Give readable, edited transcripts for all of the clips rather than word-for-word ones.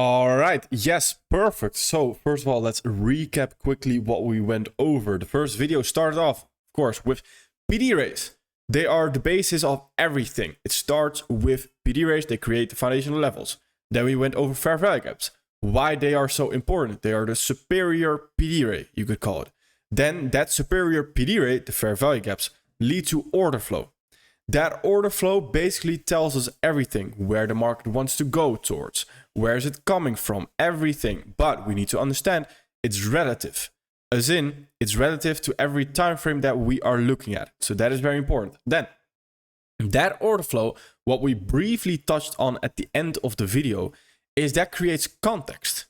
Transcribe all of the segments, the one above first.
All right. Yes, perfect. So first of all, let's recap quickly what we went over. The first video started off, of course, with PD arrays. They are the basis of everything. It starts with PD arrays. They create the foundational levels. Then we went over fair value gaps, why they are so important. They are the superior PD array, you could call it. Then that superior PD array, the fair value gaps, lead to order flow. That order flow basically tells us everything, where the market wants to go towards, where is it coming from, everything. But we need to understand it's relative, as in it's relative to every time frame that we are looking at. So that is very important. Then that order flow, what we briefly touched on at the end of the video, is that creates context.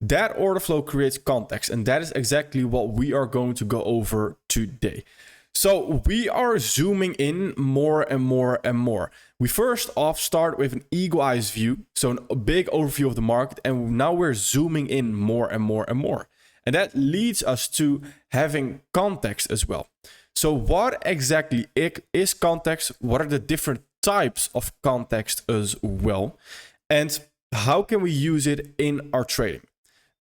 That order flow creates context, and that is exactly what we are going to go over today. So we are zooming in more and more and more. We first off start with an eagle eyes view, so a big overview of the market, and now we're zooming in more and more and more. And that leads us to having context as well. So what exactly is context? What are the different types of context as well? And how can we use it in our trading?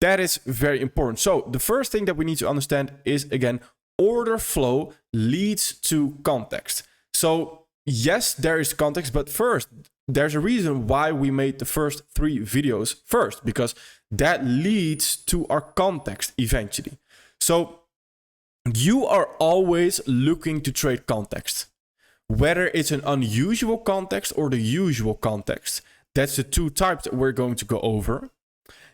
That is very important. So the first thing that we need to understand is, again, order flow leads to context. So yes, there is context, but first, there's a reason why we made the first 3 videos first, because that leads to our context eventually. So you are always looking to trade context, whether it's an unusual context or the usual context. That's the 2 types that we're going to go over.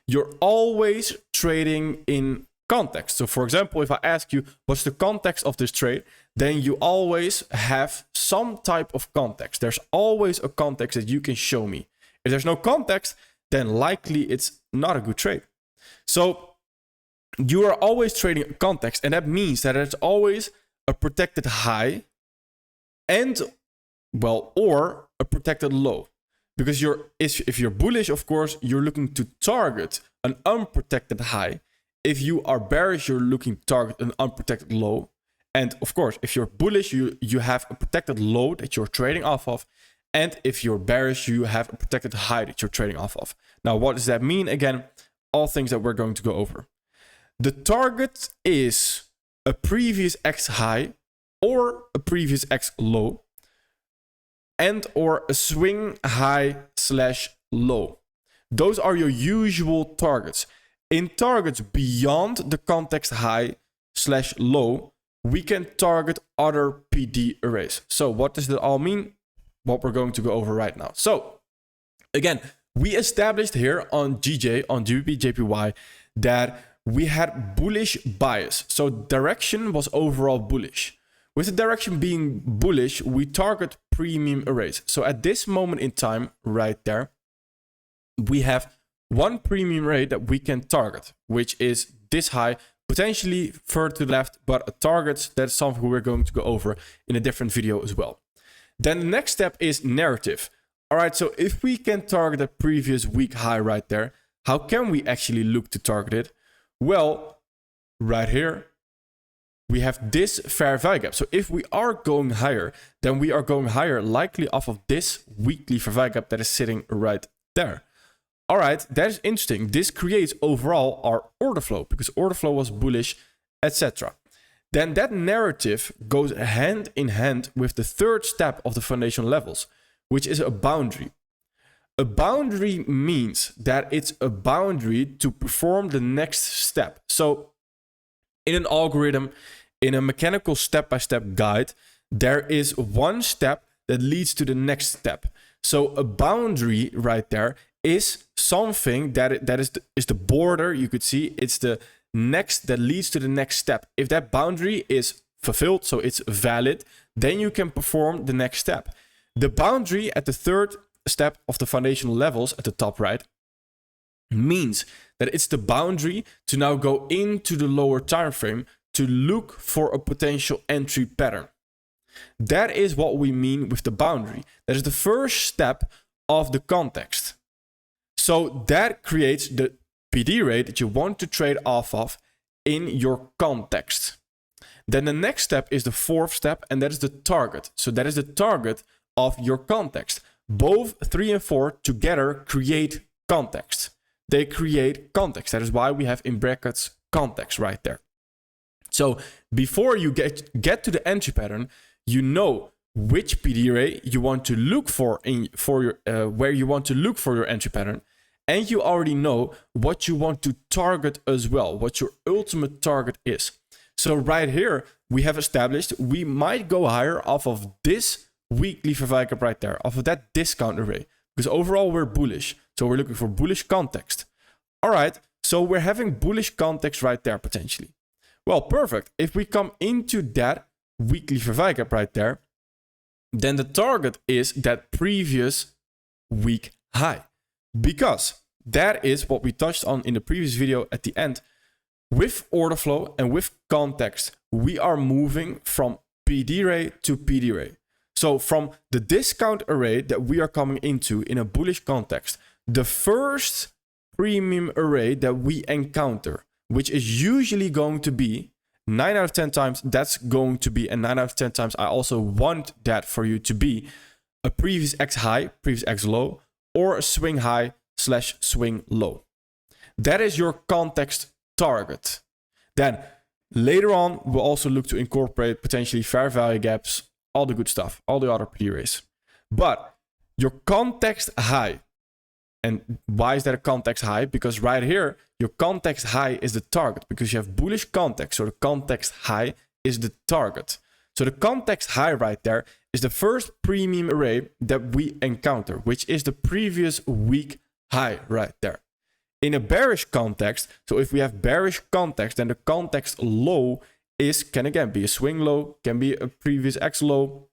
You're always trading in context. So for example, if I ask you, what's the context of this trade? Then you always have some type of context. There's always a context that you can show me. If there's no context, then likely it's not a good trade. So you are always trading context, and that means that it's always a protected high and, well, or a protected low. Because if you're bullish, of course, you're looking to target an unprotected high. If you are bearish, you're looking to target an unprotected low. And of course, if you're bullish, you have a protected low that you're trading off of. And if you're bearish, you have a protected high that you're trading off of. Now, what does that mean? Again, all things that we're going to go over. The target is a previous X high or a previous X low, and or a swing high / low. Those are your usual targets. In targets beyond the context high / low, we can target other PD arrays. So what does that all mean? What we're going to go over right now. So again, we established here on GJ, on GBP JPY, that we had bullish bias. So direction was overall bullish. With the direction being bullish, we target premium arrays. So at this moment in time, right there, we have one premium array that we can target, which is this high, potentially further to the left, but a target, that's something we're going to go over in a different video as well. Then the next step is narrative. All right, so if we can target a previous week high right there, how can we actually look to target it? Well, right here, we have this fair value gap. So if we are going higher, then we are going higher likely off of this weekly fair value gap that is sitting right there. All right, that is interesting. This creates overall our order flow because order flow was bullish, etc. Then that narrative goes hand in hand with the third step of the foundational levels, which is a boundary. A boundary means that it's a boundary to perform the next step. So in an algorithm, in a mechanical step-by-step guide, there is one step that leads to the next step. So a boundary right there is something that is the border. You could see it's the next that leads to the next step. If that boundary is fulfilled, so it's valid, then you can perform the next step. The boundary at the third step of the foundational levels at the top right means that it's the boundary to now go into the lower time frame to look for a potential entry pattern. That is what we mean with the boundary. That is the first step of the context. So that creates the PD rate that you want to trade off of in your context. Then the next step is the fourth step, and that is the target. So that is the target of your context. Both 3 and 4 together create context. they create context. That is why we have in brackets context right there. So before you get to the entry pattern, you know which PD array you want to look for where you want to look for your entry pattern, and you already know what you want to target as well, what your ultimate target is. So right here, we have established we might go higher off of this weekly Verwijkup right there, off of that discount array, because overall we're bullish. So we're looking for bullish context. All right, so we're having bullish context right there potentially. Well, perfect. If we come into that weekly Verwijkup right there, then the target is that previous week high, because that is what we touched on in the previous video at the end. With order flow and with context, we are moving from PD array to PD array. So from the discount array that we are coming into in a bullish context, the first premium array that we encounter, which is usually going to be 9 out of 10 times, that's going to be, and 9 out of 10 times, I also want that for you to be a previous X high, previous X low, or a swing high / swing low. That is your context target. Then later on, we'll also look to incorporate potentially fair value gaps, all the good stuff, all the other PD arrays. But your context high, and why is that a context high? Because right here, your context high is the target because you have bullish context. So the context high is the target. So the context high right there is the first premium array that we encounter, which is the previous week high right there. In a bearish context, so if we have bearish context, then the context low can again be a swing low, can be a previous X low,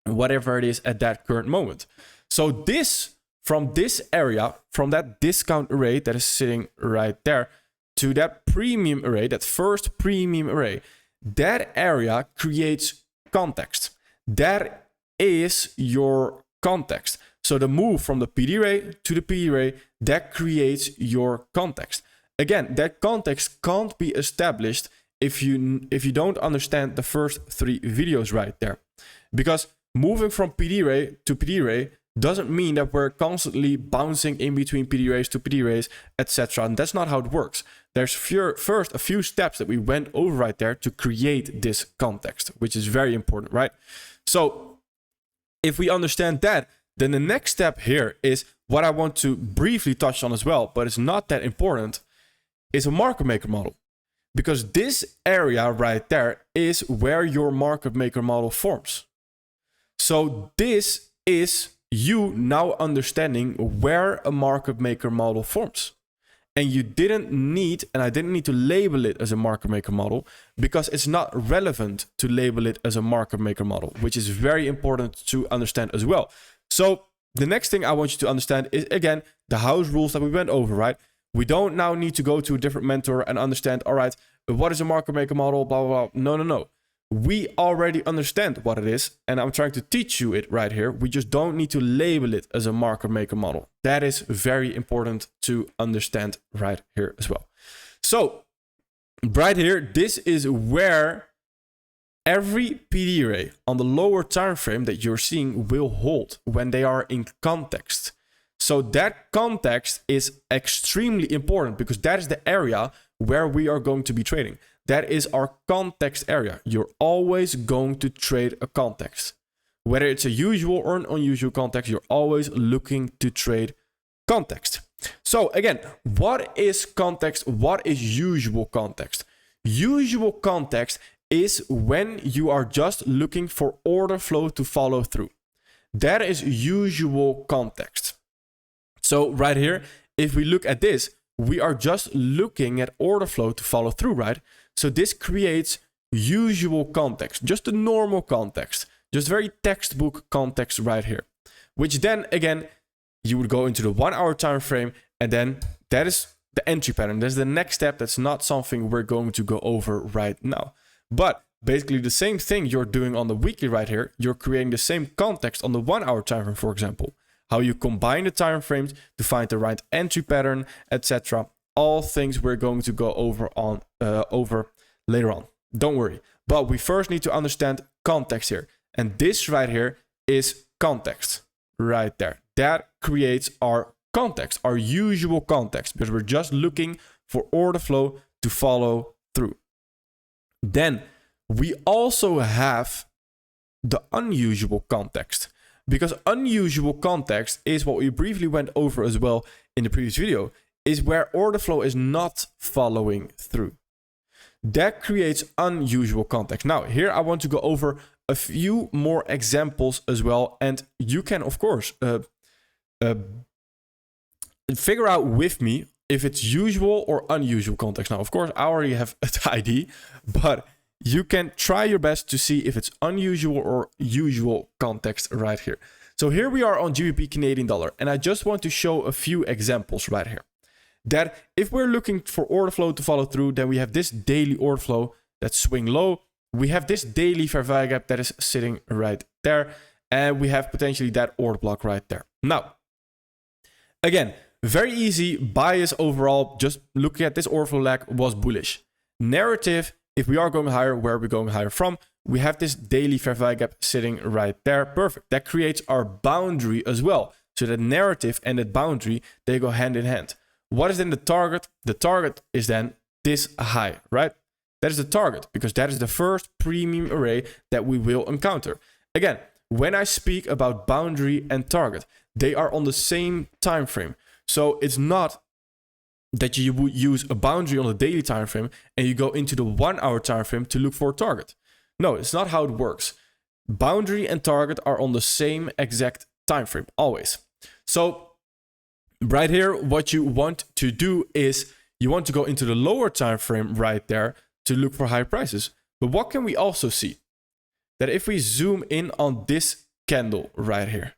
whatever it is at that current moment. So this, from this area, from that discount array that is sitting right there to that premium array, that first premium array, that area creates context. That is your context. So the move from the PD array to the PD array, that creates your context. Again, that context can't be established if you don't understand the first 3 videos right there. Because moving from PD array to PD array doesn't mean that we're constantly bouncing in between PD arrays to PD arrays, etc. And that's not how it works. There's first a few steps that we went over right there to create this context, which is very important, right? So if we understand that, then the next step here is what I want to briefly touch on as well, but it's not that important, is a market maker model. Because this area right there is where your market maker model forms. So this is you now understanding where a market maker model forms. And you didn't need, and I didn't need to label it as a market maker model because it's not relevant to label it as a market maker model, which is very important to understand as well. So the next thing I want you to understand is, again, the house rules that we went over, right? We don't now need to go to a different mentor and understand, all right, what is a market maker model, blah, blah, blah. No. We already understand what it is, and I'm trying to teach you it right here. We just don't need to label it as a market maker model. That is very important to understand right here as well. So right here, this is where every PD array on the lower time frame that you're seeing will hold when they are in context. So that context is extremely important because that is the area where we are going to be trading. That is our context area. You're always going to trade a context. Whether it's a usual or an unusual context, you're always looking to trade context. So again, what is context? What is usual context? Usual context is when you are just looking for order flow to follow through. That is usual context. So right here, if we look at this, we are just looking at order flow to follow through, right? So this creates usual context, just a normal context, just very textbook context right here, which then again, you would go into the 1 hour time frame, and then that is the entry pattern. That's the next step. That's not something we're going to go over right now. But basically the same thing you're doing on the weekly right here, you're creating the same context on the 1 hour time frame, for example. How you combine the time frames to find the right entry pattern, etc. All things we're going to go over later on. Don't worry. But we first need to understand context here. And this right here is context right there. That creates our context, our usual context, because we're just looking for order flow to follow through. Then we also have the unusual context, because unusual context is what we briefly went over as well in the previous video, is where order flow is not following through. That creates unusual context. Now, here I want to go over a few more examples as well, and you can, of course, figure out with me if it's usual or unusual context. Now, of course, I already have an idea, but you can try your best to see if it's unusual or usual context right here. So here we are on GBP Canadian dollar, and I just want to show a few examples right here. That if we're looking for order flow to follow through, then we have this daily order flow that swing low. We have this daily fair value gap that is sitting right there. And we have potentially that order block right there. Now, again, very easy bias overall. Just looking at this order flow lag was bullish. Narrative, if we are going higher, where are we going higher from? We have this daily fair value gap sitting right there. Perfect. That creates our boundary as well. So the narrative and the boundary, they go hand in hand. What is then the target? The target is then this high, right? That is the target because that is the first premium array that we will encounter. Again, when I speak about boundary and target, they are on the same time frame. So it's not that you would use a boundary on the daily time frame and you go into the 1 hour time frame to look for a target. No, it's not how it works. Boundary and target are on the same exact time frame, always. So right here, what you want to do is you want to go into the lower time frame right there to look for high prices. But what can we also see? That if we zoom in on this candle right here,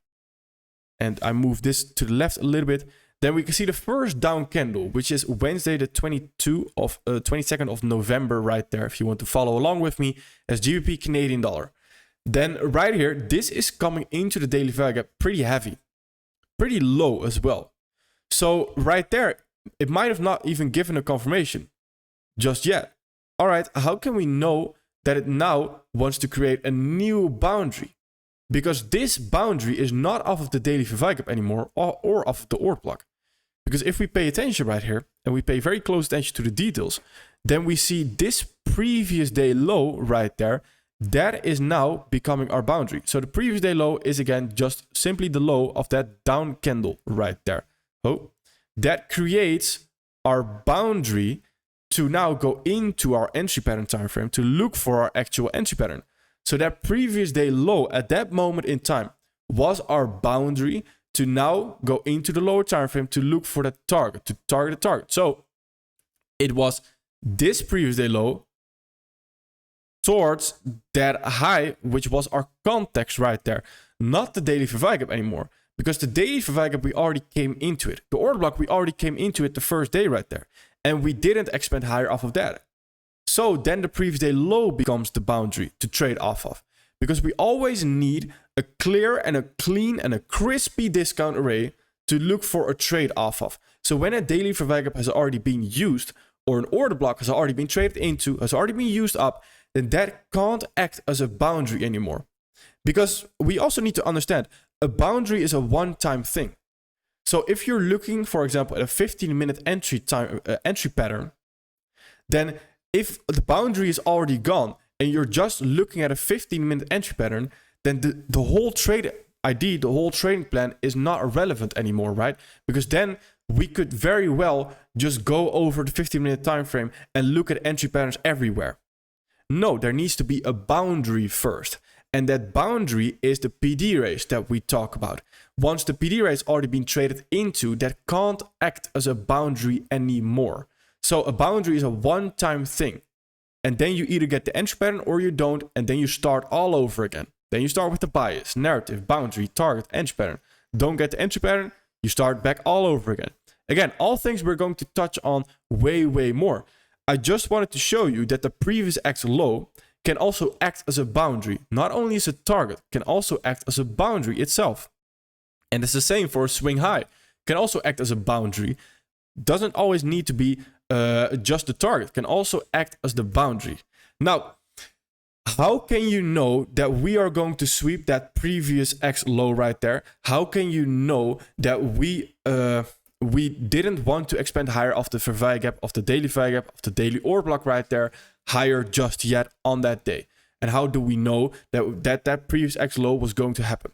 and I move this to the left a little bit, then we can see the first down candle, which is Wednesday the 22nd of November right there, if you want to follow along with me, as GBP Canadian dollar. Then right here, this is coming into the daily value gap pretty heavy, pretty low as well. So right there, it might have not even given a confirmation just yet. All right, how can we know that it now wants to create a new boundary? Because this boundary is not off of the daily fair value gap anymore or off of the order block. Because if we pay attention right here and we pay very close attention to the details, then we see this previous day low right there. That is now becoming our boundary. So the previous day low is again just simply the low of that down candle right there. Oh, that creates our boundary to now go into our entry pattern time frame to look for our actual entry pattern. So that previous day low at that moment in time was our boundary to now go into the lower time frame to look for that target, to target the target. So it was this previous day low towards that high, which was our context right there, not the daily fair value gap anymore. Because the daily fair value gap, we already came into it. The order block, we already came into it the first day right there. And we didn't expand higher off of that. So then the previous day low becomes the boundary to trade off of. Because we always need a clear and a clean and a crispy discount array to look for a trade off of. So when a daily fair value gap has already been used, or an order block has already been traded into, has already been used up, then that can't act as a boundary anymore. Because we also need to understand, a boundary is a one-time thing. So if you're looking, for example, at a 15-minute entry pattern, then if the boundary is already gone and you're just looking at a 15-minute entry pattern, then the whole trade ID, the whole trading plan is not relevant anymore, right? Because then we could very well just go over the 15-minute time frame and look at entry patterns everywhere. No, there needs to be a boundary first. And that boundary is the PD raise that we talk about. Once the PD raise has already been traded into, that can't act as a boundary anymore. So a boundary is a one-time thing. And then you either get the entry pattern or you don't, and then you start all over again. Then you start with the bias, narrative, boundary, target, entry pattern. Don't get the entry pattern, you start back all over again. Again, all things we're going to touch on way, way more. I just wanted to show you that the previous X low can also act as a boundary. Not only as a target, can also act as a boundary itself. And it's the same for a swing high. Can also act as a boundary. Doesn't always need to be just the target. Can also act as the boundary. Now, how can you know that we are going to sweep that previous X low right there? How can you know that we didn't want to expand higher of the Verweij gap, of the daily Verweij gap, of the daily order block right there, higher just yet on that day? And how do we know that previous X low was going to happen?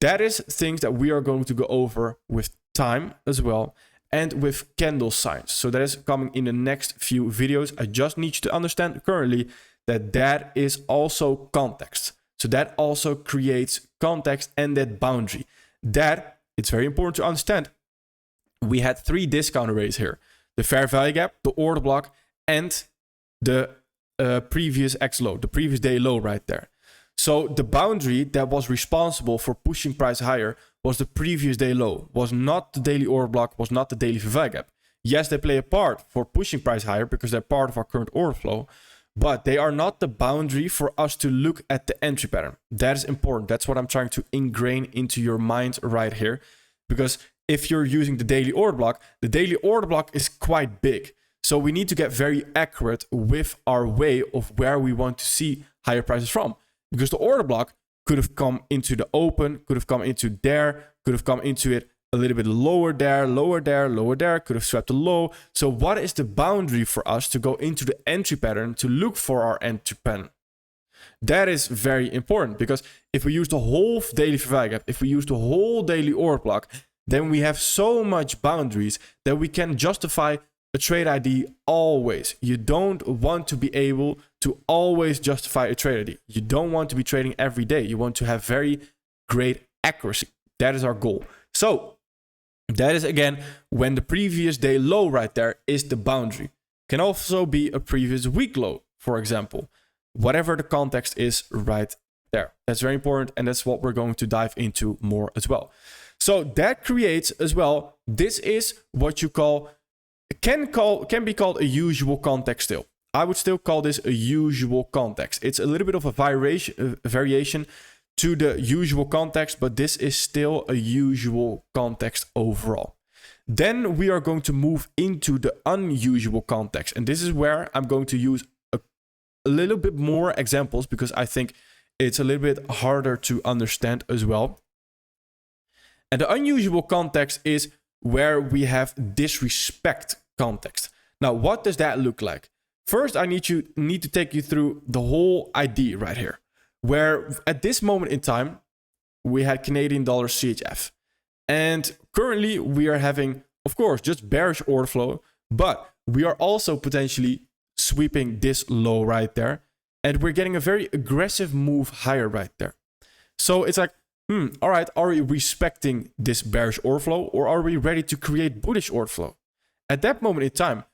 That is things that we are going to go over with time as well, and with candle signs. So that is coming in the next few videos. I just need you to understand currently that is also context. So that also creates context and that boundary. That, it's very important to understand. We had 3 discount arrays here. The fair value gap, the order block, and the previous X low, the previous day low right there. So the boundary that was responsible for pushing price higher was the previous day low, was not the daily order block, was not the daily Verweij gap. Yes, they play a part for pushing price higher because they're part of our current order flow, but they are not the boundary for us to look at the entry pattern. That is important. That's what I'm trying to ingrain into your mind right here. Because if you're using the daily order block is quite big. So we need to get very accurate with our way of where we want to see higher prices from. Because the order block could have come into the open, could have come into there, could have come into it a little bit lower there, lower there, lower there, could have swept the low. So what is the boundary for us to go into the entry pattern to look for our entry pattern? That is very important, because if we use the whole daily Verweij gap, if we use the whole daily order block, then we have so much boundaries that we can justify a trade ID always. You don't want to be able to always justify a trade ID. You don't want to be trading every day. You want to have very great accuracy. That is our goal. So that is again when the previous day low right there is the boundary. Can also be a previous week low, for example. Whatever the context is right there. That's very important, and that's what we're going to dive into more as well. So that creates as well, this is what you call can be called a usual context still. I would still call this a usual context. It's a little bit of a variation to the usual context, but this is still a usual context overall. Then we are going to move into the unusual context. And this is where I'm going to use a little bit more examples, because I think it's a little bit harder to understand as well. And the unusual context is where we have disrespect context. Now, what does that look like? First, I need to take you through the whole idea right here, where at this moment in time, we had Canadian dollar CHF. And currently we are having, of course, just bearish order flow, but we are also potentially sweeping this low right there. And we're getting a very aggressive move higher right there. So it's like, all right, are we respecting this bearish order flow, or are we ready to create bullish order flow? At that moment in time,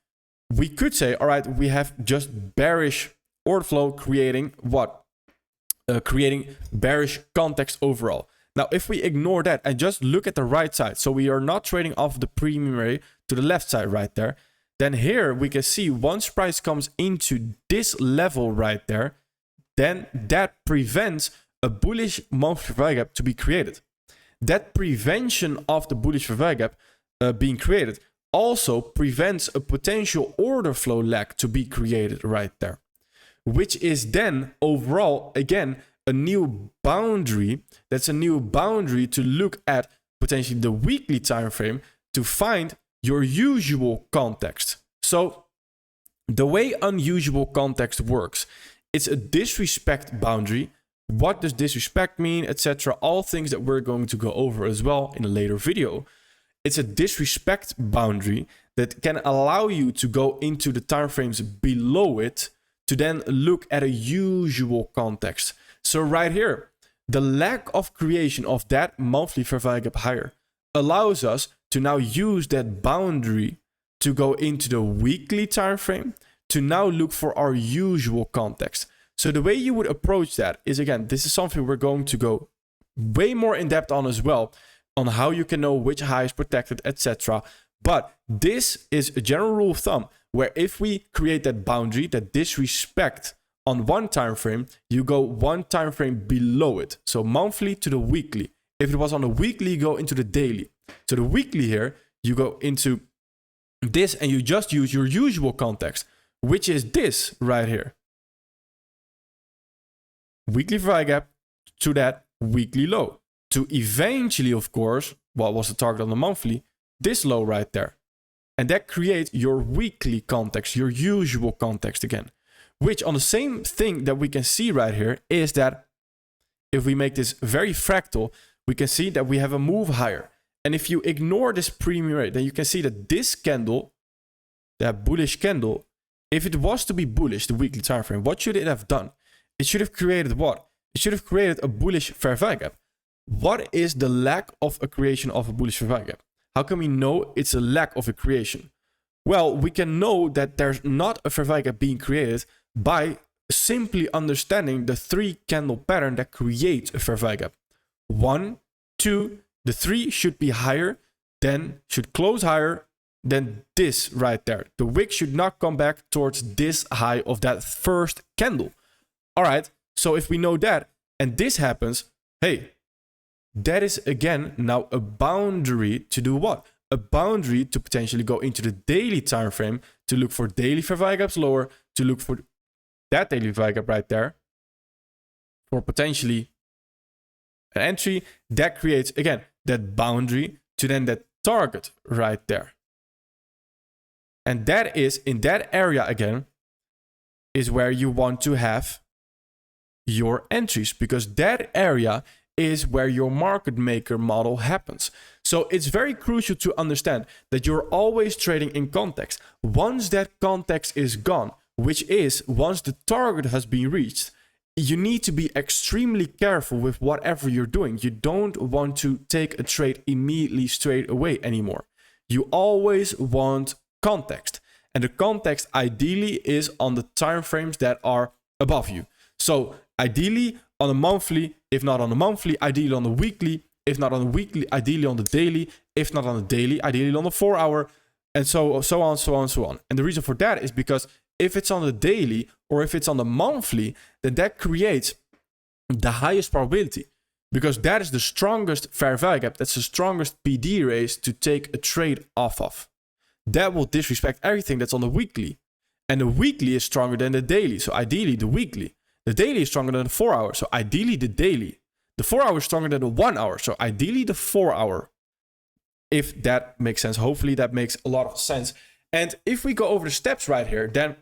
we could say, all right, we have just bearish order flow creating what? Creating bearish context overall. Now, if we ignore that and just look at the right side, so we are not trading off the premium array to the left side right there, then here we can see once price comes into this level right there, then that prevents a bullish monthly Verweij gap to be created. That prevention of the bullish Verweij gap being created also prevents a potential order flow lag to be created right there, which is then overall, again, a new boundary. That's a new boundary to look at potentially the weekly time frame to find your usual context. So the way unusual context works, it's a disrespect boundary. What does disrespect mean, etc.? All things that we're going to go over as well in a later video. It's a disrespect boundary that can allow you to go into the time frames below it to then look at a usual context. So right here, the lack of creation of that monthly Verweij gap higher allows us to now use that boundary to go into the weekly time frame to now look for our usual context. So the way you would approach that is, again, this is something we're going to go way more in depth on as well, on how you can know which high is protected, etc. But this is a general rule of thumb, where if we create that boundary, that disrespect on one time frame, you go one time frame below it. So monthly to the weekly. If it was on the weekly, you go into the daily. So the weekly here, you go into this and you just use your usual context, which is this right here. weekly fair value gap to that weekly low. To eventually, of course, what was the target on the monthly? This low right there. And that creates your weekly context, your usual context again. Which on the same thing that we can see right here is that if we make this very fractal, we can see that we have a move higher. And if you ignore this premium rate, then you can see that this candle, that bullish candle, if it was to be bullish, the weekly time frame, what should it have done? It should have created what? It should have created a bullish fair value gap. What is the lack of a creation of a bullish fair value gap? How can we know it's a lack of a creation? Well, we can know that there's not a fair value gap being created by simply understanding the 3 candle pattern that creates a fair value gap. 1, 2, the 3 should be higher, then should close higher than this right there. The wick should not come back towards this high of that first candle. All right, so if we know that, and this happens, hey, that is again now a boundary to do what? A boundary to potentially go into the daily time frame to look for daily fair value gaps lower, to look for that daily fair value gap right there for potentially an entry that creates again that boundary to then that target right there. And that is in that area again is where you want to have your entries, because that area is where your market maker model happens. So it's very crucial to understand that you're always trading in context. Once that context is gone, which is once the target has been reached, you need to be extremely careful with whatever you're doing. You don't want to take a trade immediately straight away anymore. You always want context. And the context ideally is on the time frames that are above you. So ideally on a monthly, if not on the monthly, ideally on the weekly, if not on the weekly, ideally on the daily, if not on the daily, ideally on the 4 hour, and so on. And the reason for that is because if it's on the daily or if it's on the monthly, then that creates the highest probability, because that is the strongest fair value gap. That's the strongest PD raise to take a trade off of. That will disrespect everything that's on the weekly. And the weekly is stronger than the daily. So ideally the weekly. The daily is stronger than the 4 hour. So ideally the daily. The 4 hour is stronger than the 1 hour. So ideally the 4 hour. If that makes sense. Hopefully that makes a lot of sense. And if we go over the steps right here, then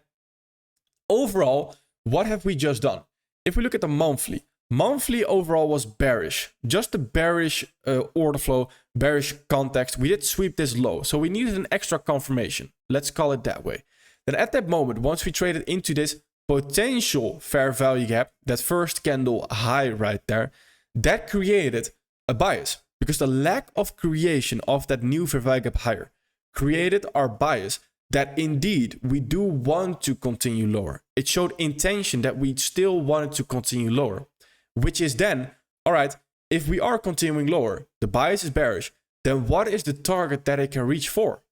overall, what have we just done? If we look at the monthly. Monthly overall was bearish. Just a bearish order flow, bearish context. We did sweep this low. So we needed an extra confirmation. Let's call it that way. Then at that moment, once we traded into this potential fair value gap, that first candle high right there, that created a bias, because the lack of creation of that new fair value gap higher created our bias that indeed we do want to continue lower. It showed intention that we still wanted to continue lower, which is then, all right, if we are continuing lower, the bias is bearish, then what is the target that it can reach for?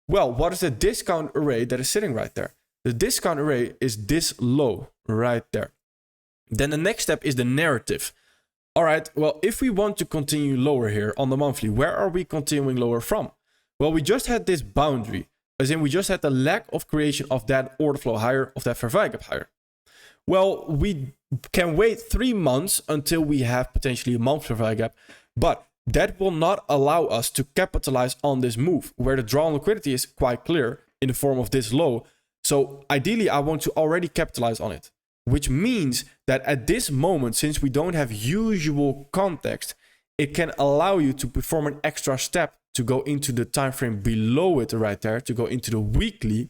Well, what is the discount array that is sitting right there? The discount array is this low right there. Then the next step is the narrative. All right, well, if we want to continue lower here on the monthly, where are we continuing lower from? Well, we just had this boundary, as in we just had the lack of creation of that order flow higher, of that fair value gap higher. Well, we can wait 3 months until we have potentially a month fair value gap, but that will not allow us to capitalize on this move, where the draw on liquidity is quite clear in the form of this low. So ideally, I want to already capitalize on it, which means that at this moment, since we don't have usual context, it can allow you to perform an extra step to go into the time frame below it right there, to go into the weekly,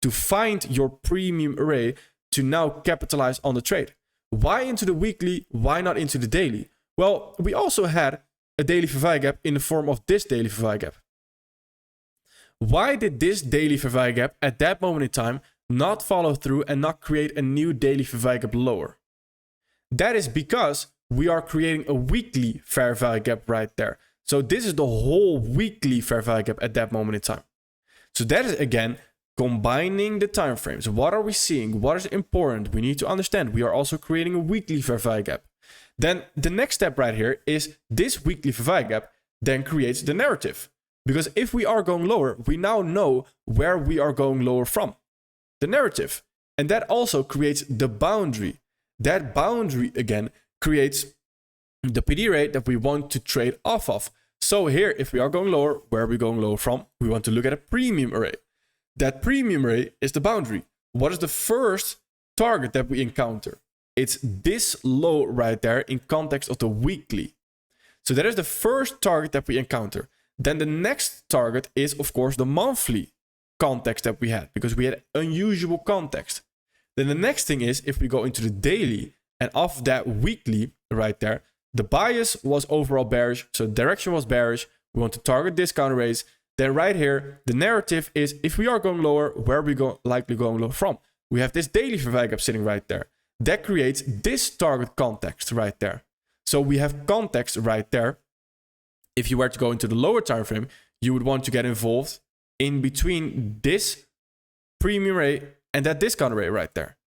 to find your premium array to now capitalize on the trade. Why into the weekly? Why not into the daily? Well, we also had a daily fair value gap in the form of this daily fair value gap. Why did this daily fair value gap at that moment in time not follow through and not create a new daily fair value gap lower? That is because we are creating a weekly fair value gap right there. So this is the whole weekly fair value gap at that moment in time. So that is again combining the time frames. What are we seeing? What is important? We need to understand we are also creating a weekly fair value gap. Then the next step right here is this weekly fair value gap then creates the narrative. Because if we are going lower, we now know where we are going lower from. The narrative. And that also creates the boundary. That boundary again creates the PD rate that we want to trade off of. So here, if we are going lower, where are we going lower from? We want to look at a premium array. That premium array is the boundary. What is the first target that we encounter? It's this low right there in context of the weekly. So that is the first target that we encounter. Then the next target is, of course, the monthly context that we had, because we had unusual context. Then the next thing is, if we go into the daily, and off that weekly right there, the bias was overall bearish, so direction was bearish. We want to target discount rates. Then right here, the narrative is, if we are going lower, where are we likely going lower from? We have this daily fair value gap sitting right there. That creates this target context right there. So we have context right there. If you were to go into the lower time frame, you would want to get involved in between this premium rate and that discount rate right there.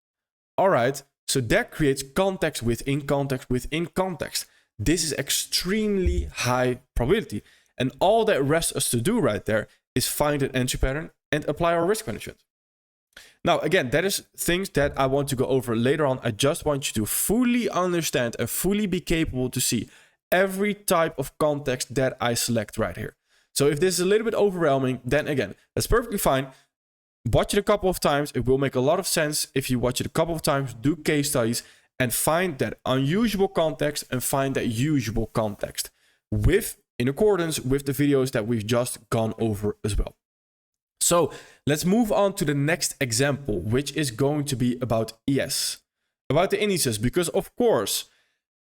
All right, so that creates context within context within context. This is extremely high probability. And all that rests us to do right there is find an entry pattern and apply our risk management. Now, again, that is things that I want to go over later on. I just want you to fully understand and fully be capable to see every type of context that I select right here. So if this is a little bit overwhelming, then again, that's perfectly fine. Watch it a couple of times. It will make a lot of sense if you watch it a couple of times, do case studies, and find that unusual context and find that usual context in accordance with the videos that we've just gone over as well. So let's move on to the next example, which is going to be about ES, about the indices, because of course,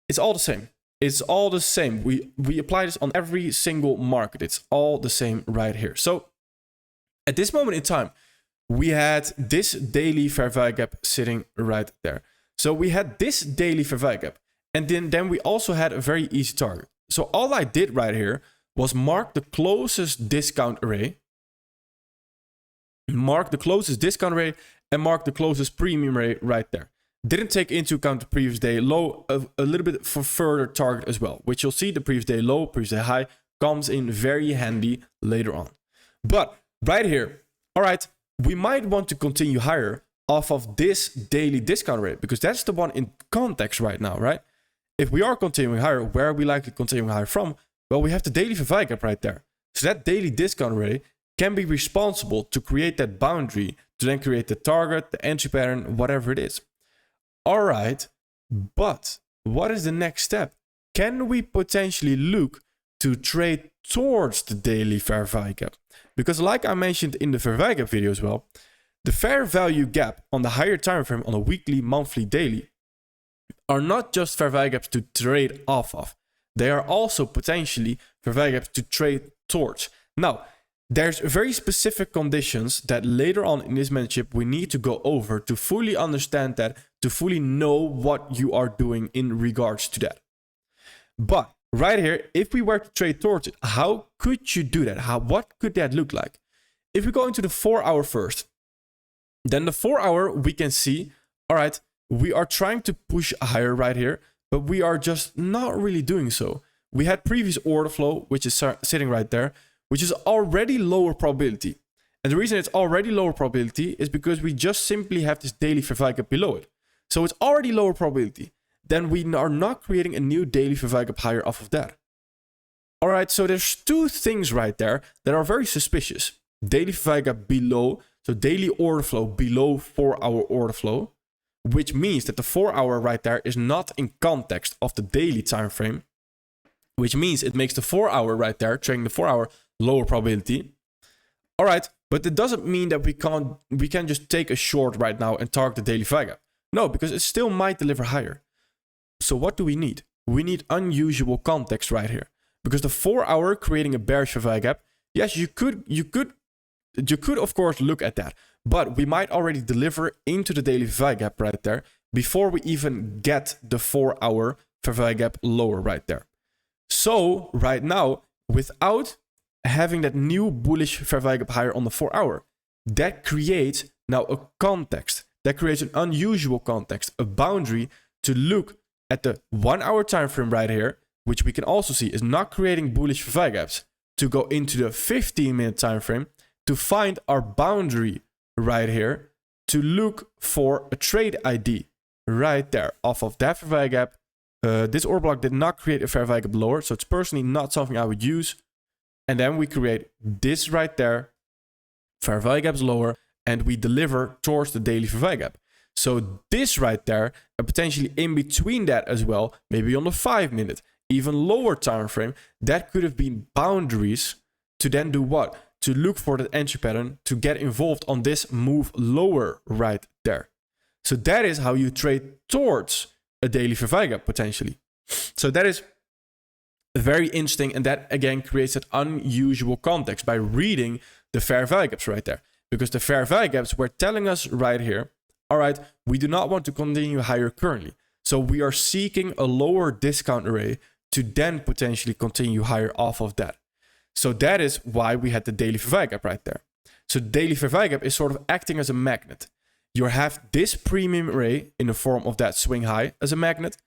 it's all the same. It's all the same. We apply this on every single market. It's all the same right here. So at this moment in time, we had this daily fair value gap sitting right there. So we had this daily fair value gap, and then we also had a very easy target. So all I did right here was mark the closest discount array, and mark the closest premium array right there. Didn't take into account the previous day low, a little bit for further target as well, which you'll see the previous day low, previous day high comes in very handy later on. But right here, all right, we might want to continue higher off of this daily discount rate, because that's the one in context right now, right? If we are continuing higher, where are we likely continuing higher from? Well, we have the daily fair value gap right there. So that daily discount rate can be responsible to create that boundary, to then create the target, the entry pattern, whatever it is. All right, but what is the next step? Can we potentially look to trade towards the daily fair value gap? Because like I mentioned in the fair value gap video as well, the fair value gap on the higher time frame, on a weekly, monthly, daily, are not just fair value gaps to trade off of. They are also potentially fair value gaps to trade towards. Now, there's very specific conditions that later on in this mentorship we need to go over to fully understand that, to fully know what you are doing in regards to that. But right here, if we were to trade towards it, how could you do that? What could that look like? If we go into the 4 hour first, then the 4 hour we can see, all right, we are trying to push higher right here, but we are just not really doing so. We had previous order flow, which is sitting right there, which is already lower probability. And the reason it's already lower probability is because we just simply have this daily fair value gap below it. So it's already lower probability. Then we are not creating a new daily fair value gap higher off of that. All right, so there's two things right there that are very suspicious. Daily fair value gap below, so daily order flow below 4 hour order flow, which means that the 4 hour right there is not in context of the daily time frame, which means it makes the 4 hour right there, trading the 4 hour, lower probability. All right, but it doesn't mean that we can just take a short right now and target the daily fair value gap. No, because it still might deliver higher. So what do we need? We need unusual context right here, because the 4 hour creating a bearish fair value gap. Yes, you could of course look at that, but we might already deliver into the daily fair value gap right there before we even get the 4 hour fair value gap lower right there. So right now, without having that new bullish fair value gap higher on the 4 hour, that creates now a context. That creates an unusual context, a boundary to look at the 1 hour time frame right here, which we can also see is not creating bullish fair value gaps, to go into the 15-minute time frame to find our boundary right here, to look for a trade ID. right there off of that fair value gap. This order block did not create a fair value gap lower, so it's personally not something I would use. And then we create this right there, fair value gaps lower, and we deliver towards the daily fair value gap. So this right there, and potentially in between that as well, maybe on the 5 minute, even lower time frame, that could have been boundaries to then do what? To look for that entry pattern, to get involved on this move lower right there. So that is how you trade towards a daily fair value gap potentially. So that is very interesting, and that again creates that unusual context by reading the fair value gaps right there. Because the fair value gaps were telling us right here, all right, we do not want to continue higher currently. So we are seeking a lower discount array to then potentially continue higher off of that. So that is why we had the daily fair value gap right there. So the daily fair value gap is sort of acting as a magnet. You have this premium array in the form of that swing high as a magnet,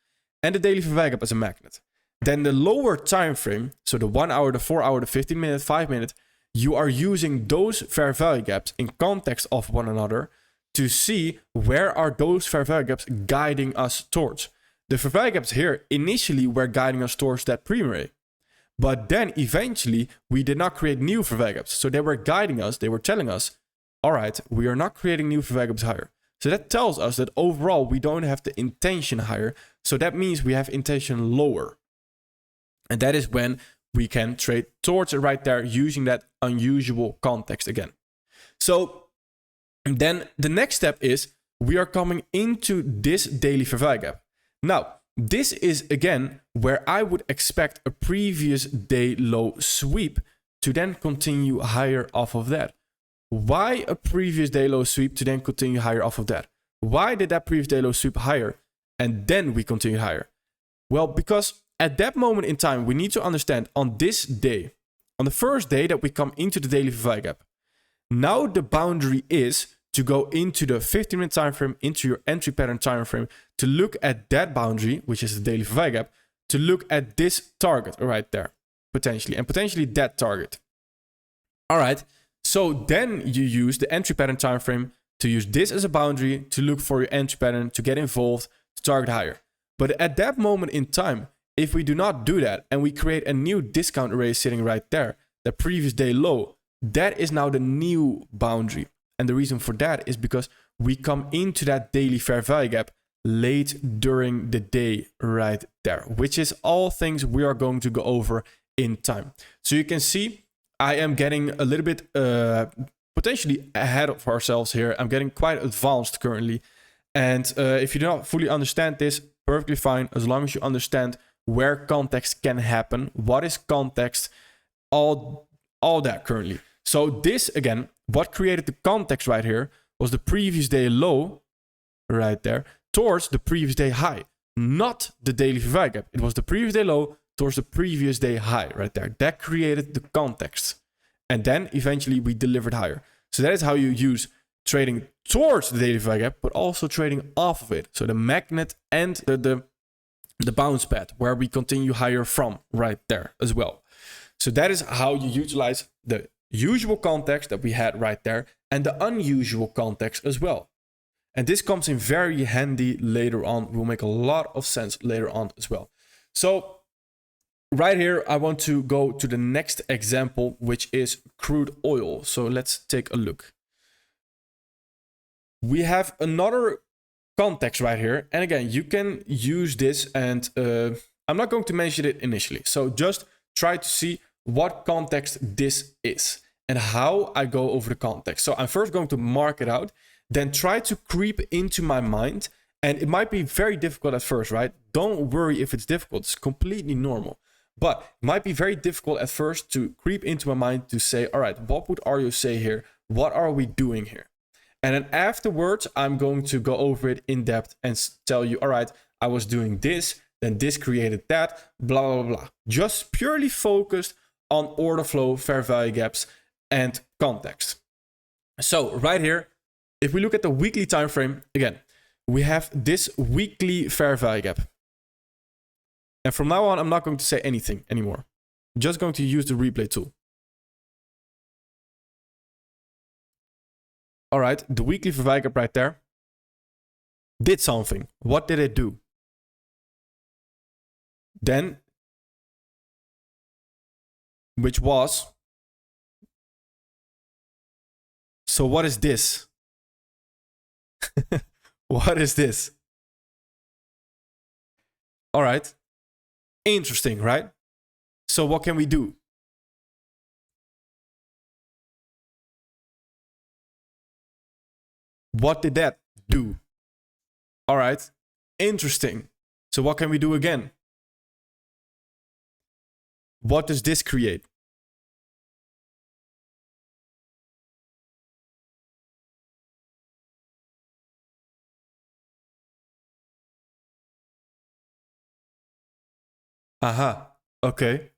and the daily fair value gap as a magnet. Then the lower time frame, so the 1 hour, the 4 hour, the 15 minute, 5 minute, you are using those fair value gaps in context of one another to see where are those fair value gaps guiding us towards. The fair value gaps here initially were guiding us towards that premium array. But then eventually we did not create new fair value gaps. So they were guiding us, they were telling us, all right, we are not creating new fair value gaps higher. So that tells us that overall we don't have the intention higher. So that means we have intention lower. And that is when we can trade towards it right there using that unusual context again. So then the next step is we are coming into this daily fair value gap. Now, this is again where I would expect a previous day low sweep to then continue higher off of that. Why a previous day low sweep to then continue higher off of that? Why did that previous day low sweep higher and then we continue higher? Well, because at that moment in time, we need to understand on this day, on the first day that we come into the daily fair value gap, now the boundary is to go into the 15-minute time frame, into your entry pattern time frame, to look at that boundary, which is the daily fair value gap, to look at this target right there, potentially, and potentially that target. All right, so then you use the entry pattern time frame to use this as a boundary to look for your entry pattern, to get involved, to target higher. But at that moment in time, if we do not do that and we create a new discount array sitting right there, the previous day low, that is now the new boundary. And the reason for that is because we come into that daily fair value gap late during the day right there, which is all things we are going to go over in time. So you can see I am getting a little bit potentially ahead of ourselves here. I'm getting quite advanced currently. And if you do not fully understand this, perfectly fine, as long as you understand where context can happen, what is context, all that currently. So this, again, what created the context right here was the previous day low right there towards the previous day high, not the daily fair value gap. It was the previous day low towards the previous day high right there. That created the context. And then eventually we delivered higher. So that is how you use trading towards the daily fair value gap, but also trading off of it. So the magnet and the bounce pad where we continue higher from right there as well. So that is how you utilize the usual context that we had right there and the unusual context as well. And this comes in very handy later on. It will make a lot of sense later on as well. So right here, I want to go to the next example, which is crude oil. So let's take a look. We have another context right here. And again, you can use this and I'm not going to mention it initially. So just try to see what context this is and how I go over the context. So I'm first going to mark it out, then try to creep into my mind. And it might be very difficult at first, right? Don't worry if it's difficult. It's completely normal. But it might be very difficult at first to creep into my mind to say, all right, what would Arjo say here? What are we doing here? And then afterwards, I'm going to go over it in depth and tell you, all right, I was doing this, then this created that, blah, blah, blah. Just purely focused on order flow, fair value gaps, and context. So right here, if we look at the weekly time frame, again, we have this weekly fair value gap. And from now on, I'm not going to say anything anymore. I'm just going to use the replay tool. All right, the weekly fair value gap right there. did something. What did it do? Then, which was, so what is this? What is this? All right. Interesting, right? So what can we do? What did that do? All right. Interesting. So what can we do again? What does this create? Aha. Okay.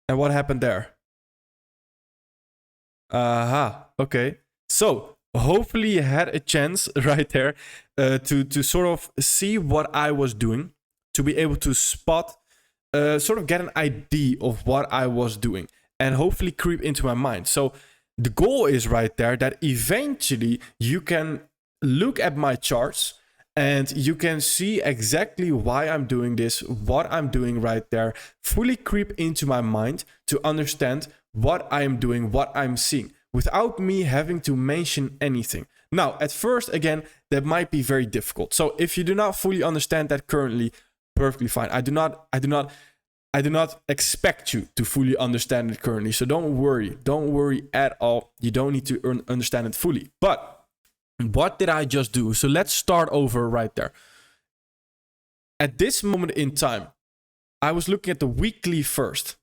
And what happened there? Aha. Okay. So hopefully you had a chance right there to sort of see what I was doing, to be able to spot, sort of get an idea of what I was doing, and hopefully creep into my mind. So the goal is right there that eventually you can look at my charts and you can see exactly why I'm doing this, what I'm doing right there, fully creep into my mind to understand what I am doing, what I'm seeing, without me having to mention anything. Now, at first, again, that might be very difficult. So if you do not fully understand that currently, perfectly fine. I do not expect you to fully understand it currently. So don't worry at all. You don't need to understand it fully. But what did I just do? So let's start over right there. At this moment in time, I was looking at the weekly first.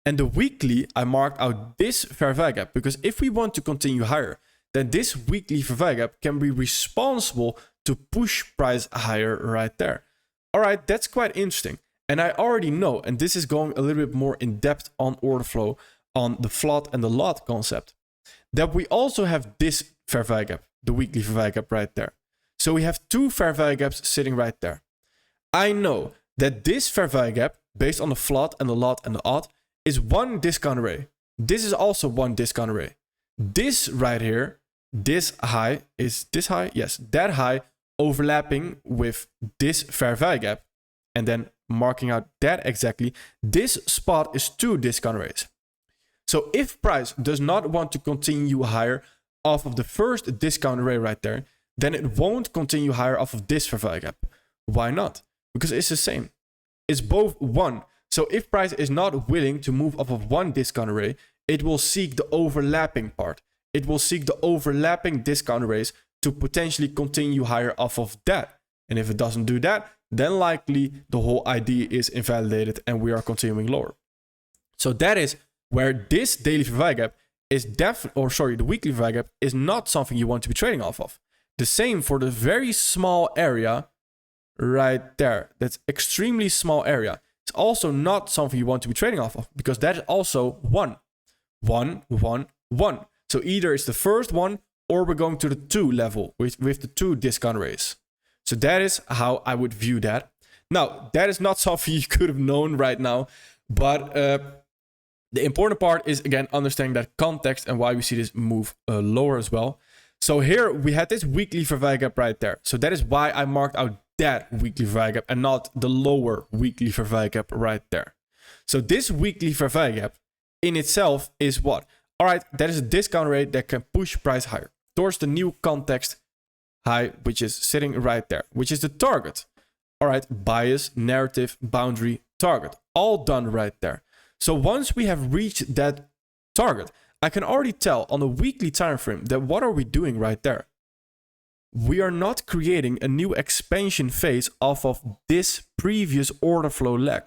And the weekly, I marked out this fair value gap, because if we want to continue higher, then this weekly fair value gap can be responsible to push price higher right there. All right, that's quite interesting. And I already know, and this is going a little bit more in depth on order flow, on the flood and the lot concept, that we also have this fair value gap, the weekly fair value gap right there. So we have two fair value gaps sitting right there. I know that this fair value gap, based on the flood and the lot and the odd, is one discount array. This is also one discount array. This right here, this high, is this high? Yes, that high overlapping with this fair value gap, and then marking out that exactly. This spot is two discount arrays. So if price does not want to continue higher off of the first discount array right there, then it won't continue higher off of this fair value gap. Why not? Because it's the same. It's both one. So if price is not willing to move off of one discount array, it will seek the overlapping part. It will seek the overlapping discount arrays to potentially continue higher off of that. And if it doesn't do that, then likely the whole idea is invalidated and we are continuing lower. So that is where this daily fair value gap is the weekly fair value gap is not something you want to be trading off of. The same for the very small area right there. That's extremely small area. It's also not something you want to be trading off of, because that is also 1. 1, 1, 1. So either it's the first one or we're going to the 2 level with the 2 discount arrays. So that is how I would view that. Now, that is not something you could have known right now, but the important part is, again, understanding that context and why we see this move lower as well. So here we had this weekly fair value gap right there. So that is why I marked out that weekly fair value gap and not the lower weekly fair value gap right there. So this weekly fair value gap in itself is what? All right, that is a discount rate that can push price higher towards the new context high, which is sitting right there, which is the target. All right, bias, narrative, boundary, target, all done right there. So once we have reached that target, I can already tell on a weekly time frame that what are we doing right there? We are not creating a new expansion phase off of this previous order flow leg.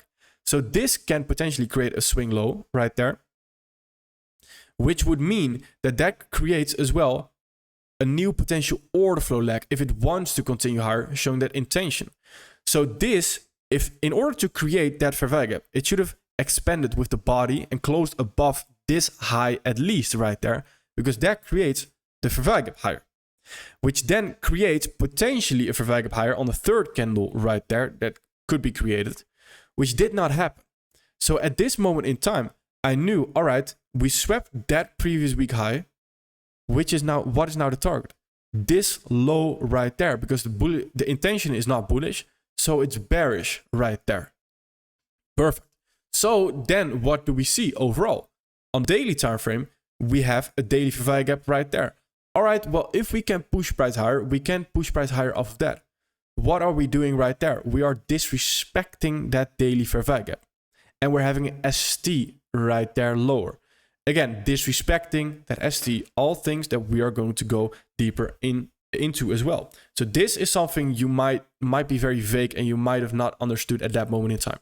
So this can potentially create a swing low right there, which would mean that that creates as well a new potential order flow leg if it wants to continue higher, showing that intention. So this, if in order to create that fair value gap, it should have expanded with the body and closed above this high at least right there, because that creates the fair value gap higher, which then creates potentially a fair value gap higher on the third candle right there that could be created, which did not happen. So at this moment in time, I knew, all right, we swept that previous week high. which is now, what is now the target? This low right there, because the intention is not bullish, so it's bearish right there. Perfect. So then what do we see overall? On daily time frame, we have a daily fair value gap right there. All right, well, if we can push price higher, we can push price higher off of that. What are we doing right there? We are disrespecting that daily fair value gap. And we're having an ST right there lower. Again, disrespecting that ST, all things that we are going to go deeper into as well. So this is something you might be very vague and you might have not understood at that moment in time.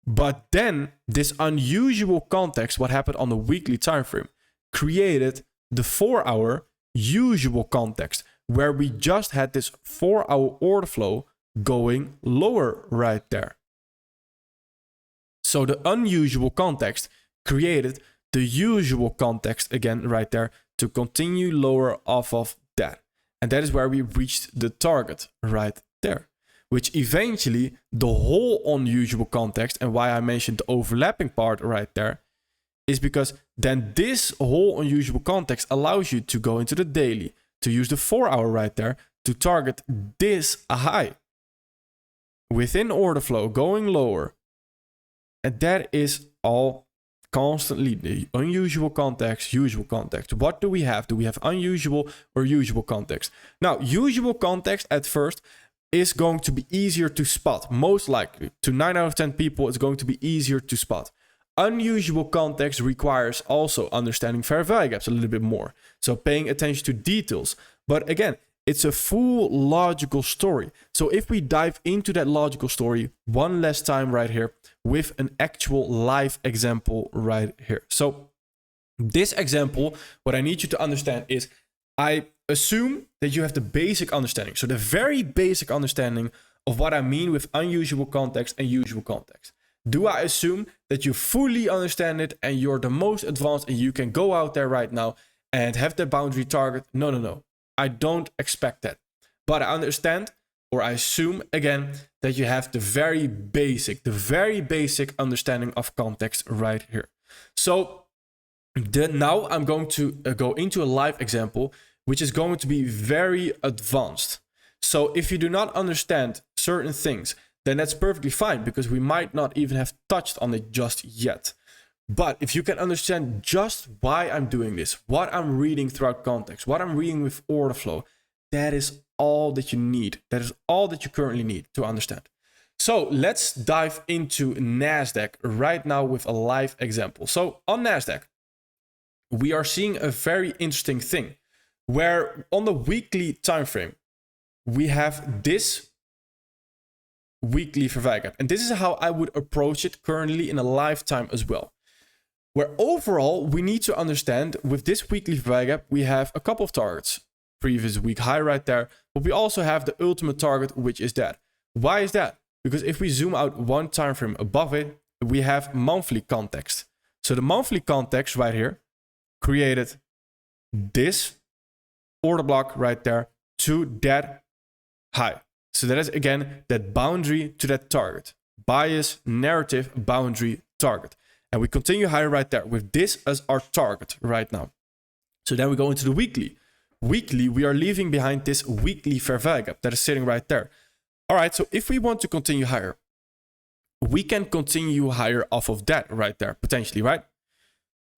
But then this unusual context, what happened on the weekly time frame, created the 4-hour usual context, where we just had this 4-hour order flow going lower right there. So the unusual context created the usual context again right there to continue lower off of that. And that is where we reached the target right there, which eventually the whole unusual context, and why I mentioned the overlapping part right there, is because then this whole unusual context allows you to go into the daily, to use the 4-hour right there to target this high within order flow going lower. And that is all constantly the unusual context, usual context. What do we have? Do we have unusual or usual context? Now, usual context at first is going to be easier to spot. Most likely, to 9 out of 10 people, it's going to be easier to spot. Unusual context requires also understanding fair value gaps a little bit more. So paying attention to details. But again, it's a full logical story. So if we dive into that logical story one last time right here with an actual live example right here. So this example, what I need you to understand is I assume that you have the basic understanding. So the very basic understanding of what I mean with unusual context and usual context. Do I assume that you fully understand it and you're the most advanced and you can go out there right now and have the boundary target? No, no, no. I don't expect that. But I understand, or I assume again, that you have the very basic understanding of context right here. So now I'm going to go into a live example, which is going to be very advanced. So if you do not understand certain things, then that's perfectly fine, because we might not even have touched on it just yet. But if you can understand just why I'm doing this, what I'm reading throughout context, what I'm reading with order flow, that is all that you need. That is all that you currently need to understand. So let's dive into NASDAQ right now with a live example. So on NASDAQ, we are seeing a very interesting thing where on the weekly time frame, we have this weekly fair value gap. And this is how I would approach it currently in a lifetime as well. Where overall, we need to understand with this weekly fair value gap, we have a couple of targets. Previous week high right there. But we also have the ultimate target, which is that. Why is that? Because if we zoom out one time frame above it, we have monthly context. So the monthly context right here created this order block right there to that high. So that is again that boundary to that target. Bias, narrative, boundary, target. And we continue higher right there with this as our target right now. So then we go into the weekly. Weekly, we are leaving behind this weekly fair value gap that is sitting right there. All right, so if we want to continue higher, we can continue higher off of that right there, potentially, right?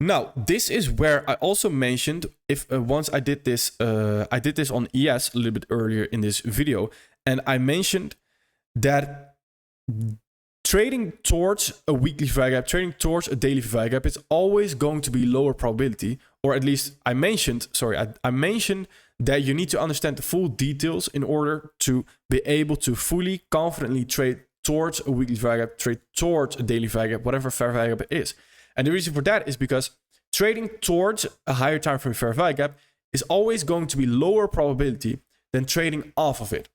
Now, this is where I also mentioned, if once I did this on ES a little bit earlier in this video, and I mentioned that trading towards a weekly fair value gap, trading towards a daily fair value gap, it's always going to be lower probability, or at least I mentioned that you need to understand the full details in order to be able to fully, confidently trade towards a weekly fair value gap, trade towards a daily fair value gap, whatever fair value gap it is. And the reason for that is because trading towards a higher time frame fair value gap is always going to be lower probability than trading off of it.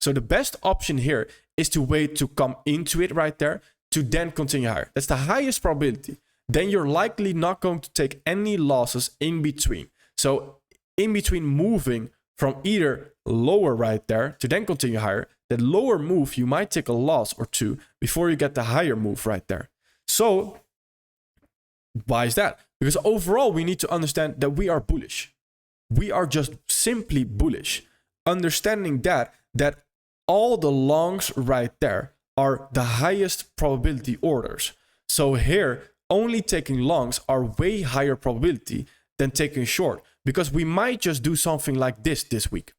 So the best option here is to wait to come into it right there to then continue higher. That's the highest probability. Then you're likely not going to take any losses in between. So in between moving from either lower right there to then continue higher, that lower move, you might take a loss or two before you get the higher move right there. So why is that? Because overall, we need to understand that we are bullish. We are just simply bullish, understanding that all the longs right there are the highest probability orders. So here, only taking longs are way higher probability than taking short, because we might just do something like this week.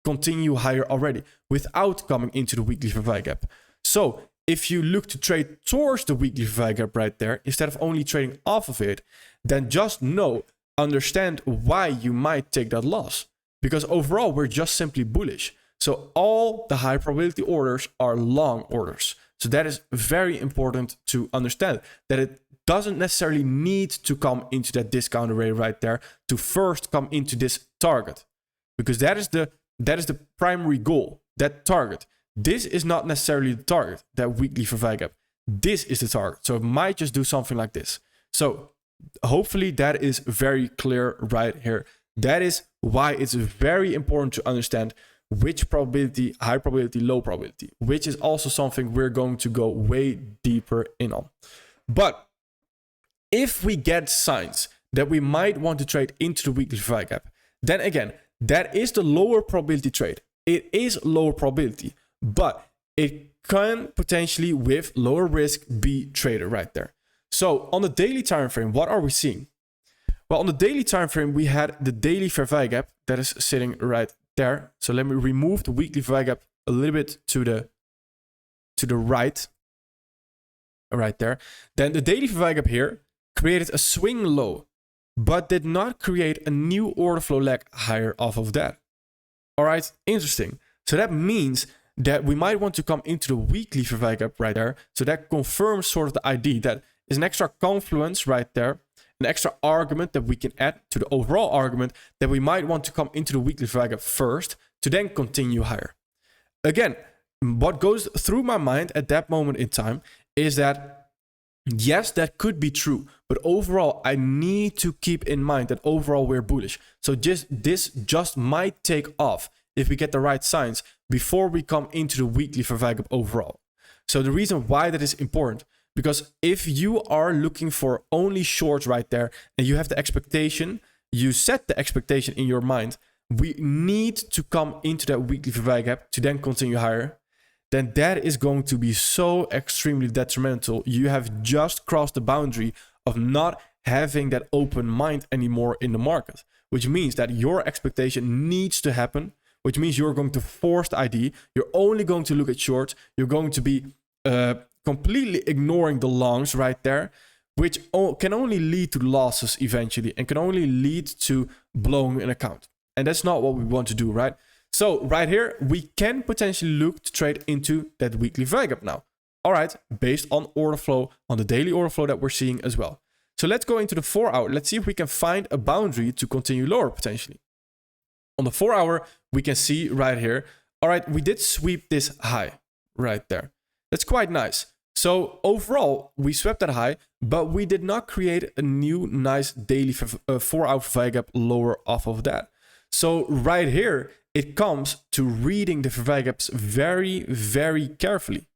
Continue higher already without coming into the weekly fair value gap. So if you look to trade towards the weekly fair value gap right there, instead of only trading off of it, then just understand why you might take that loss. Because overall, we're just simply bullish. So all the high probability orders are long orders. So that is very important to understand, that it doesn't necessarily need to come into that discount array right there to first come into this target, because that is the primary goal, that target. This is not necessarily the target, that weekly fair value gap. This is the target. So it might just do something like this. So hopefully that is very clear right here. That is why it's very important to understand which probability, high probability, low probability, which is also something we're going to go way deeper in on. But if we get signs that we might want to trade into the weekly fair value gap, then again, that is the lower probability trade. It is lower probability, but it can potentially, with lower risk, be traded right there. So on the daily time frame, what are we seeing? Well, on the daily time frame, we had the daily fair value gap that is sitting right there. So let me remove the weekly fair value gap a little bit to the right there. Then the daily fair value gap here created a swing low, but did not create a new order flow leg higher off of that. All right, interesting. So that means that we might want to come into the weekly fair value gap right there. So that confirms sort of the idea that is an extra confluence right there, an extra argument that we can add to the overall argument that we might want to come into the weekly fair value gap first to then continue higher. Again, what goes through my mind at that moment in time is that, yes, that could be true, but overall, I need to keep in mind that overall we're bullish. So this just might take off if we get the right signs before we come into the weekly fair value gap overall. So the reason why that is important, because if you are looking for only shorts right there and you have the expectation, you set the expectation in your mind, we need to come into that weekly fair value gap to then continue higher, then that is going to be so extremely detrimental. You have just crossed the boundary of not having that open mind anymore in the market, which means that your expectation needs to happen, which means you're going to force the ID. You're only going to look at shorts. You're going to be completely ignoring the longs right there, which can only lead to losses eventually and can only lead to blowing an account. And that's not what we want to do, right? So right here, we can potentially look to trade into that weekly value gap now. All right, based on order flow, on the daily order flow that we're seeing as well. So let's go into the 4 hour. Let's see if we can find a boundary to continue lower potentially. On the 4 hour, we can see right here. All right, we did sweep this high right there. That's quite nice. So overall, we swept that high, but we did not create a new nice daily 4 hour value gap lower off of that. So right here, it comes to reading the value gaps very, very carefully.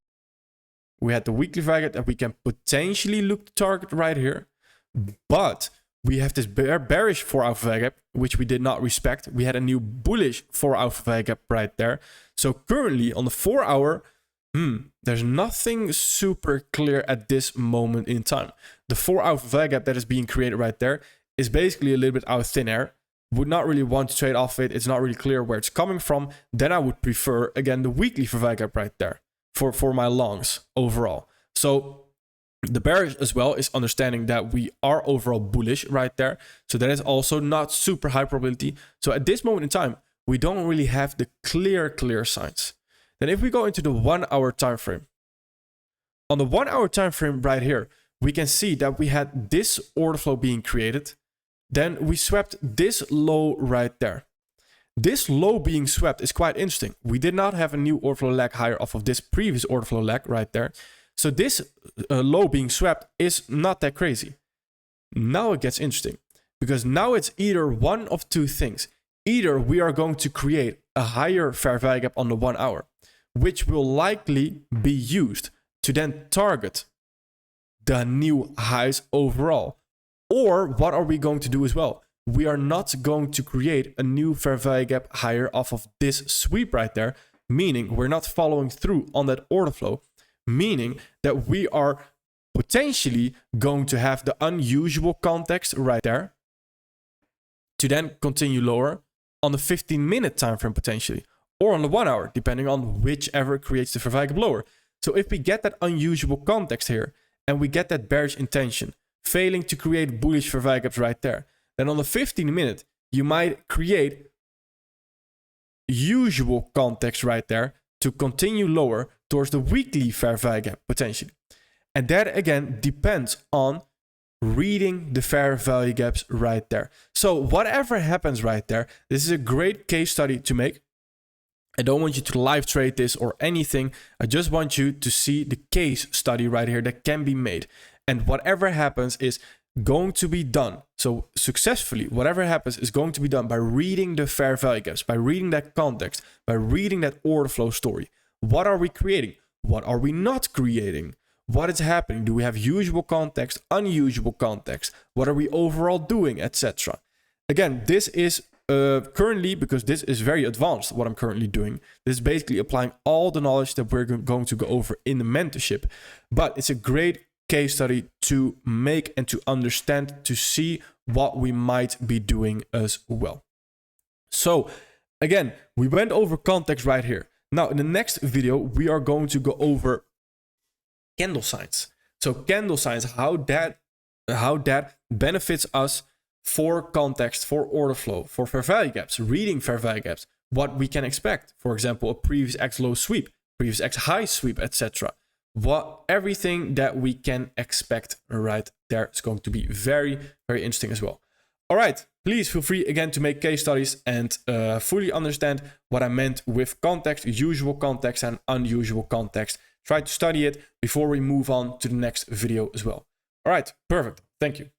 We had the weekly value gap that we can potentially look to target right here, but we have this bearish 4 hour value gap, which we did not respect. We had a new bullish 4 hour value gap right there. So currently on the 4 hour, there's nothing super clear at this moment in time. The 4 hour value gap that is being created right there is basically a little bit out of thin air. Would not really want to trade off it. It's not really clear where it's coming from. Then I would prefer, again, the weekly value gap right there for my longs overall. So the bearish as well is understanding that we are overall bullish right there. So that is also not super high probability. So at this moment in time, we don't really have the clear signs. Then if we go into the 1 hour time frame, on the 1 hour time frame right here, we can see that we had this order flow being created. Then we swept this low right there. This low being swept is quite interesting. We did not have a new order flow leg higher off of this previous order flow leg right there. So this low being swept is not that crazy. Now it gets interesting, because now it's either one of two things. Either we are going to create a higher fair value gap on the 1 hour, which will likely be used to then target the new highs overall. Or what are we going to do as well? we are not going to create a new fair value gap higher off of this sweep right there, meaning we're not following through on that order flow, meaning that we are potentially going to have the unusual context right there to then continue lower on the 15-minute time frame potentially, or on the 1 hour, depending on whichever creates the fair value gap lower. So if we get that unusual context here and we get that bearish intention, failing to create bullish fair value gaps right there, then on the 15-minute, you might create usual context right there to continue lower towards the weekly fair value gap potentially. And that again depends on reading the fair value gaps right there. So whatever happens right there, this is a great case study to make. I don't want you to live trade this or anything. I just want you to see the case study right here that can be made. And whatever happens is going to be done. So successfully, whatever happens is going to be done by reading the fair value gaps, by reading that context, by reading that order flow story. What are we creating? What are we not creating? What is happening? Do we have usual context, unusual context? What are we overall doing, etc.? Again, this is currently, because this is very advanced, what I'm currently doing, this is basically applying all the knowledge that we're going to go over in the mentorship. But it's a great case study to make and to understand, to see what we might be doing as well. So again, we went over context right here. Now in the next video, we are going to go over candle signs. So candle signs, how that benefits us for context, for order flow, for fair value gaps, reading fair value gaps, what we can expect. For example, a previous X low sweep, previous X high sweep, etc. Everything that we can expect right there is going to be very, very interesting as well. All right, please feel free again to make case studies and fully understand what I meant with context, usual context and unusual context. Try to study it before we move on to the next video as well. All right, perfect. Thank you.